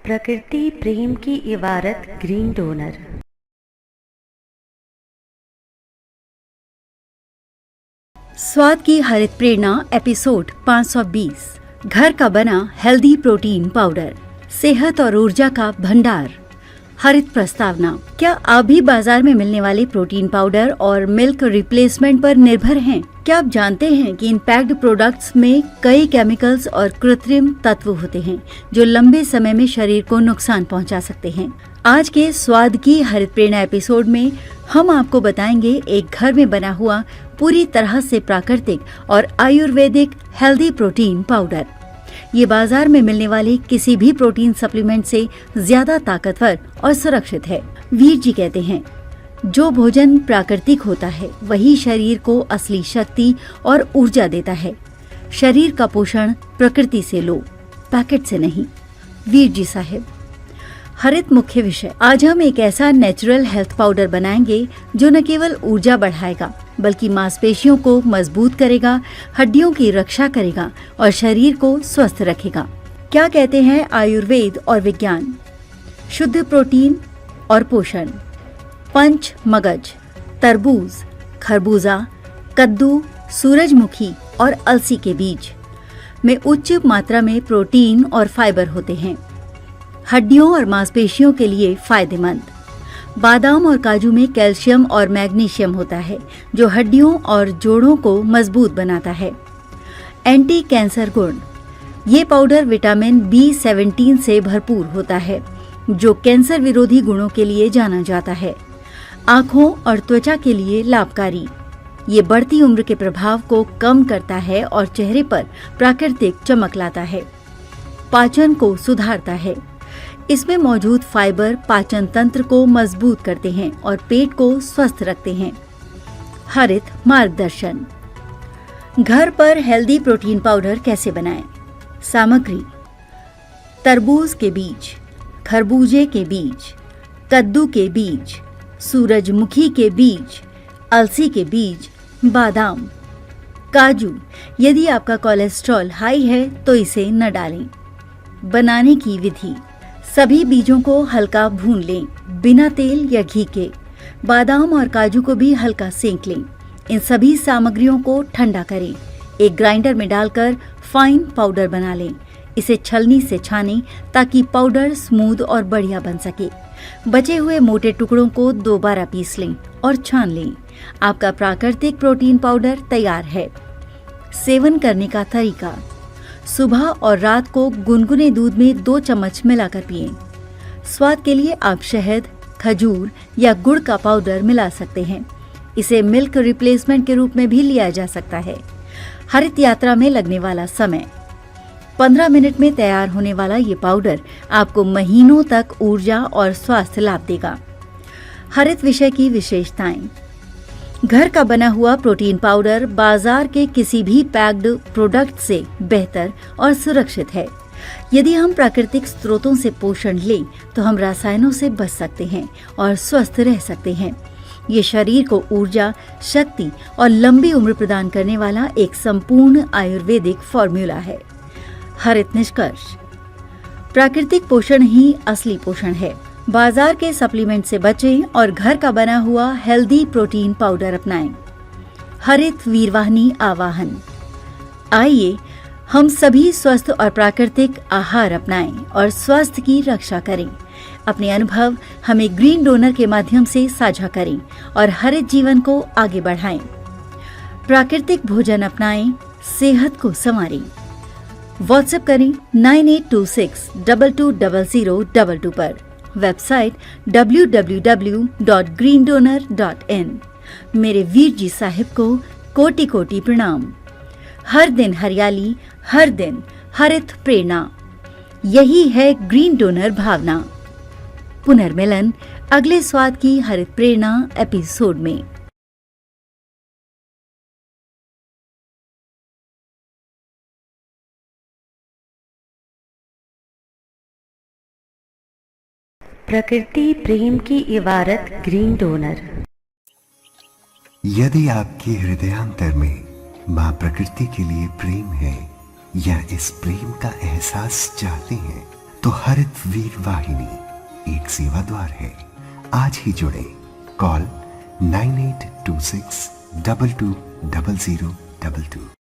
प्रकृति प्रेम की इबारत ग्रीन डोनर। स्वाद की हरित प्रेरणा एपिसोड 520। घर का बना हेल्दी प्रोटीन पाउडर, सेहत और ऊर्जा का भंडार। हरित प्रस्तावना। क्या आप भी बाजार में मिलने वाले प्रोटीन पाउडर और मिल्क रिप्लेसमेंट पर निर्भर हैं? क्या आप जानते हैं कि इन पैक्ड प्रोडक्ट्स में कई केमिकल्स और कृत्रिम तत्व होते हैं जो लंबे समय में शरीर को नुकसान पहुंचा सकते हैं? आज के स्वाद की हरित प्रेरणा एपिसोड में हम आपको बताएंगे एक घर में बना हुआ पूरी तरह से प्राकृतिक और आयुर्वेदिक हेल्दी प्रोटीन पाउडर। ये बाजार में मिलने वाले किसी भी प्रोटीन सप्लीमेंट से ज्यादा ताकतवर और सुरक्षित है। वीर जी कहते हैं, जो भोजन प्राकृतिक होता है वही शरीर को असली शक्ति और ऊर्जा देता है। शरीर का पोषण प्रकृति से लो, पैकेट से नहीं। वीर जी साहिब। हरित मुख्य विषय। आज हम एक ऐसा नेचुरल हेल्थ पाउडर बनाएंगे जो न केवल ऊर्जा बढ़ाएगा बल्कि मांसपेशियों को मजबूत करेगा, हड्डियों की रक्षा करेगा और शरीर को स्वस्थ रखेगा। क्या कहते हैं आयुर्वेद और विज्ञान? शुद्ध प्रोटीन और पोषण। पंच मगज, तरबूज, खरबूजा, कद्दू, सूरजमुखी और अलसी के बीज में उच्च मात्रा में प्रोटीन और फाइबर होते हैं। हड्डियों और मांसपेशियों के लिए फायदेमंद। बादाम और काजू में कैल्शियम और मैग्नीशियम होता है जो हड्डियों और जोड़ों को मजबूत बनाता है। एंटी कैंसर गुण। ये पाउडर विटामिन B17 से भरपूर होता है जो कैंसर विरोधी गुणों के लिए जाना जाता है। आँखों और त्वचा के लिए लाभकारी। ये बढ़ती उम्र के प्रभाव को कम करता है और चेहरे पर प्राकृतिक चमक लाता है। पाचन को सुधारता है। इसमें मौजूद फाइबर पाचन तंत्र को मजबूत करते हैं और पेट को स्वस्थ रखते हैं। हरित मार्गदर्शन। घर पर हेल्दी प्रोटीन पाउडर कैसे बनाएं? सामग्री: तरबूज के बीज, खरबूजे के बीज, कद्दू के बीज, सूरजमुखी के बीज, अलसी के बीज, बादाम, काजू। यदि आपका कोलेस्ट्रॉल हाई है तो इसे न डालें। बनाने की विधि: सभी बीजों को हल्का भून लें बिना तेल या घी के। बादाम और काजू को भी हल्का सेंक लें। इन सभी सामग्रियों को ठंडा करें। एक ग्राइंडर में डालकर फाइन पाउडर बना लें। इसे छलनी से छानें ताकि पाउडर स्मूथ और बढ़िया बन सके। बचे हुए मोटे टुकड़ों को दोबारा पीस लें और छान लें। आपका प्राकृतिक प्रोटीन पाउडर तैयार है। सेवन करने का तरीका: सुबह और रात को गुनगुने दूध में 2 चम्मच मिलाकर पिएं। स्वाद के लिए आप शहद, खजूर या गुड़ का पाउडर मिला सकते हैं। इसे मिल्क रिप्लेसमेंट के रूप में भी लिया जा सकता है। हरित यात्रा में लगने वाला समय: 15 मिनट में तैयार होने वाला ये पाउडर आपको महीनों तक ऊर्जा और स्वास्थ्य लाभ देगा। हरित विषय की विशेषताएं: घर का बना हुआ प्रोटीन पाउडर बाजार के किसी भी पैक्ड प्रोडक्ट से बेहतर और सुरक्षित है। यदि हम प्राकृतिक स्रोतों से पोषण लें तो हम रसायनों से बच सकते हैं और स्वस्थ रह सकते हैं। ये शरीर को ऊर्जा, शक्ति और लंबी उम्र प्रदान करने वाला एक संपूर्ण आयुर्वेदिक फॉर्मूला है। हरित निष्कर्ष: प्राकृतिक पोषण ही असली पोषण है। बाजार के सप्लीमेंट से बचें और घर का बना हुआ हेल्दी प्रोटीन पाउडर अपनाएं। हरित वीरवाहिनी आवाहन: आइए हम सभी स्वस्थ और प्राकृतिक आहार अपनाएं और स्वास्थ्य की रक्षा करें। अपने अनुभव हमें ग्रीन डोनर के माध्यम से साझा करें और हरित जीवन को आगे बढ़ाएं। प्राकृतिक भोजन अपनाएं, सेहत को संवारें। व्हाट्सएप करें 9826220022 पर। Website www.greendonor.in। मेरे वीर जी साहिब को कोटि कोटि प्रणाम। हर दिन हरियाली, हर दिन हरित प्रेरणा। यही है ग्रीन डोनर भावना। पुनर्मिलन अगले स्वाद की हरित प्रेरणा एपिसोड में। प्रकृति प्रेम की इबारत ग्रीन डोनर। यदि आपके हृदयांतर में मां प्रकृति के लिए प्रेम है या इस प्रेम का एहसास चाहते हैं तो हरित वीर वाहिनी एक सेवा द्वार है। आज ही जुड़े। कॉल 9826220022।